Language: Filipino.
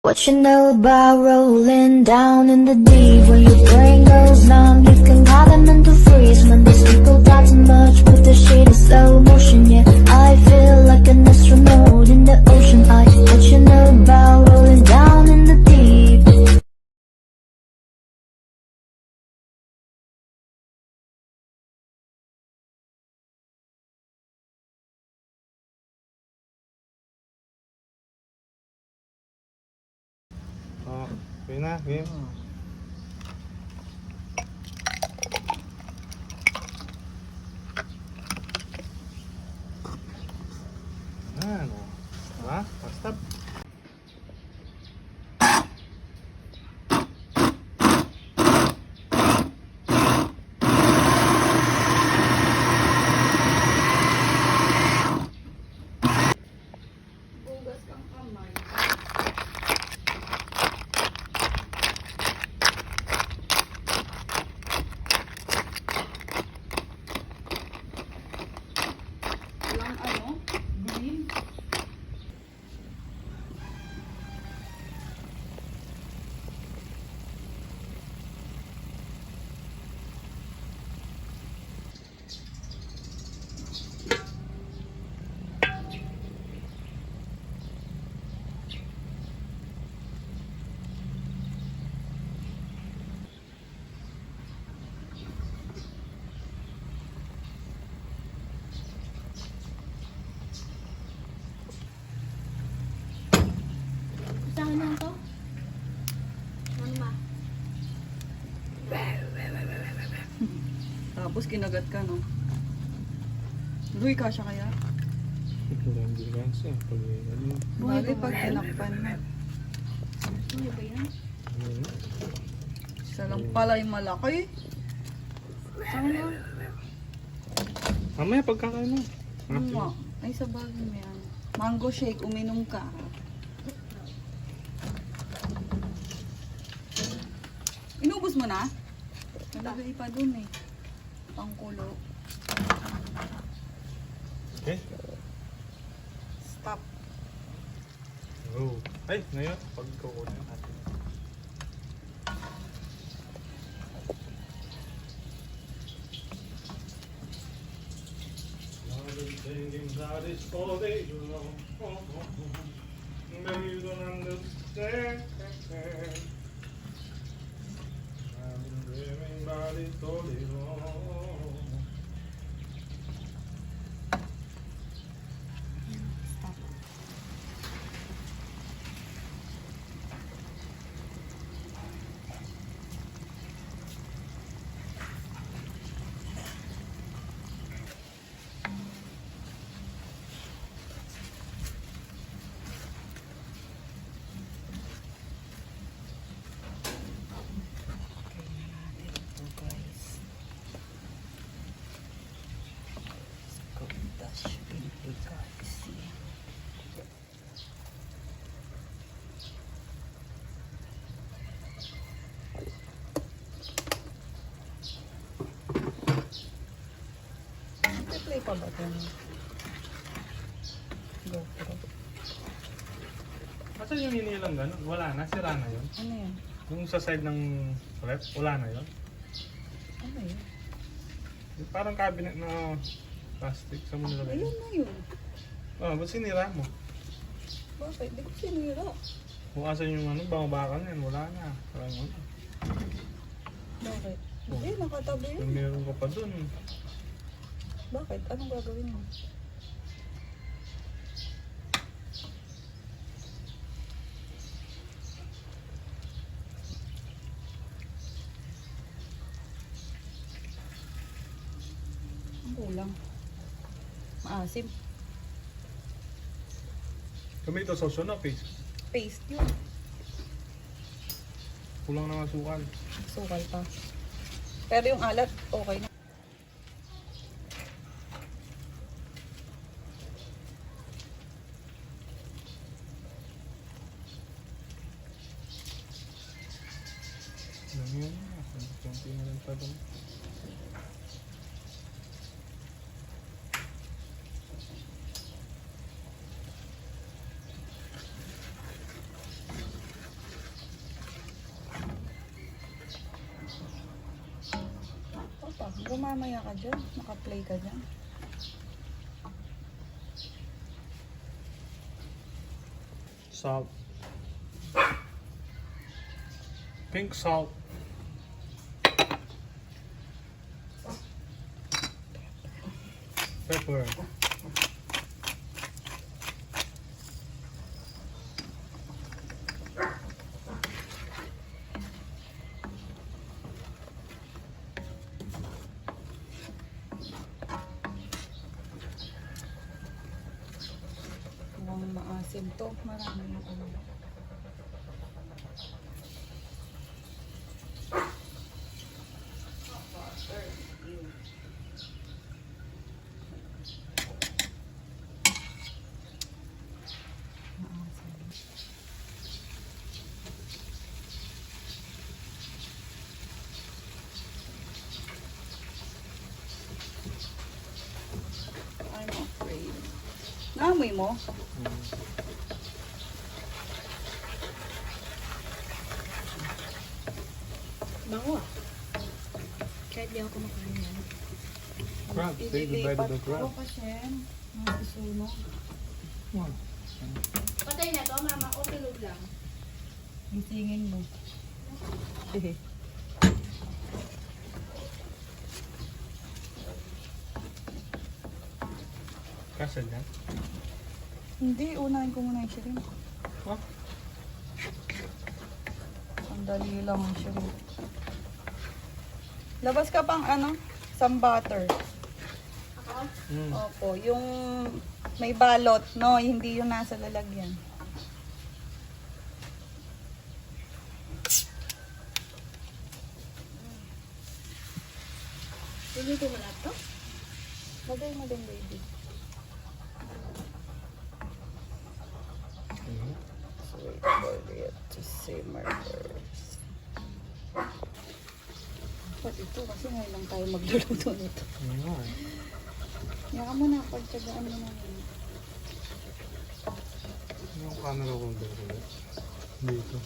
What you know about rolling down in the deep? When your brain goes numb, you can call them mental freeze. When these people talk too much, put the shit in slow motion. Yeah, I feel like an astronaut in the ocean. What you know about rolling down in the deep? Oh, okay na, game. Ano? Diba? Stop. Bugas kang kamay. Walang ano? Green? Sa akin lang to? Mama. Tapos kinagat ka, no? Luy, kasha kaya? Hindi kasi. Pag ano. Bagay pag tinakpan mo. Ano ba yan? Ano? Isa lang pala yung malaki. Sa akin lang. Mamaya pagkakain mo. Ano nga? Ay, sa bagay mo yan. Mango shake, uminom ka. Inubos mo na? Nalagay pa dun eh. Pangkulo. Okay. Stop. Oh. Ay, ngayon. Pagkukunin natin. Thinking that it's all day long. Maybe you don't understand. I've been dreaming about it all day long. Play pa ba ito? GoPro. Asan yung inilang gano'n? Wala na, sira na yun. Ano yan? Yung sa side ng rep, wala na yun. Ano yun? Yung parang cabinet na plastic sa mo nilagay. Ayun na yun. Oh, ba't sinira mo? Bakit? Di ko sinira. Kung asan yung ano, bangabakan yan, wala na. Parang ano. Bakit? Oh. Eh, nakatabi Yung yun. meron ka pa dun. Bakit? Anong gagawin mo? Ang kulang. Maasim. Kami ito sauce na, paste. Paste yun. Kulang na nga sukal. Sukal pa. Pero yung alat, okay na. Ano yun? Kunti na lang pa dun. mamaya ka dyan. Naka-play ka dyan. Salt. Pink salt. Pepper. Mukhang maasim to. Marami na ano. I'm afraid. Naamoy mo? Bango ah. Kahit di ako kumakain yan. Crab. Take the bite of the crab. Ako kasi. Masusunog. Come on. Patay na to, mama. O tulog lang. Gisingin mo. Kasal yan? Hindi, unahin ko muna yung shrimp. Huh? Sandali lang yung shrimp. Labas ka pang ano? Some butter. Ako? Mm. Opo, yung may balot, no? Hindi yung nasa lalagyan. Luluto mo lahat to? Lagay mo din, baby. Mm. So wait for it to simmer first. Ba't ito? Kasi ngayon lang tayo magluluto nito. Mm. Yaka mo na, pagtsagaan mo na yun. Yung camera ko dito.